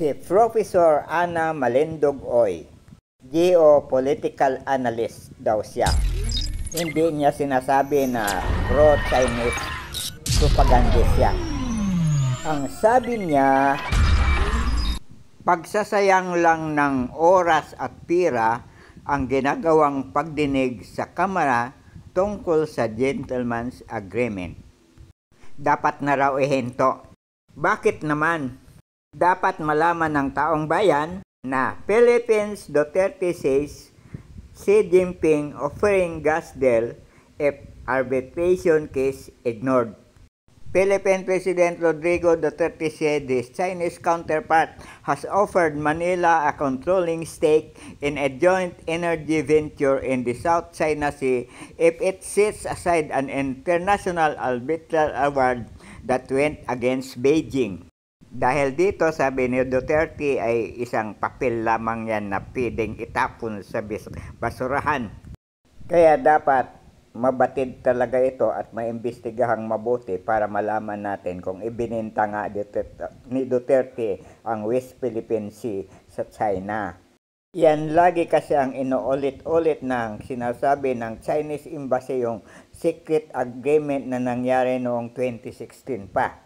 Si Professor Ana Malindogoy, geopolitical analyst daw siya. Hindi niya sinasabi na pro-Chinese propagandist siya. Ang sabi niya, pagsasayang lang ng oras at pira ang ginagawang pagdinig sa Kamara tungkol sa Gentleman's Agreement. Dapat na raw ihinto. Bakit naman? Dapat malaman ng taong bayan na Philippines Duterte says Xi Jinping offering gas deal if arbitration case ignored. Philippine President Rodrigo Duterte said his Chinese counterpart has offered Manila a controlling stake in a joint energy venture in the South China Sea if it sets aside an international arbitral award that went against Beijing. Dahil dito, sabi ni Duterte, ay isang papel lamang yan na pwedeng itapon sa basurahan. Kaya dapat mabatid talaga ito at maimbestigahang mabuti para malaman natin kung ibininta nga ni Duterte ang West Philippine Sea sa China. Yan lagi kasi ang inuulit-ulit ng sinasabi ng Chinese Embassy, yung secret agreement na nangyari noong 2016 pa.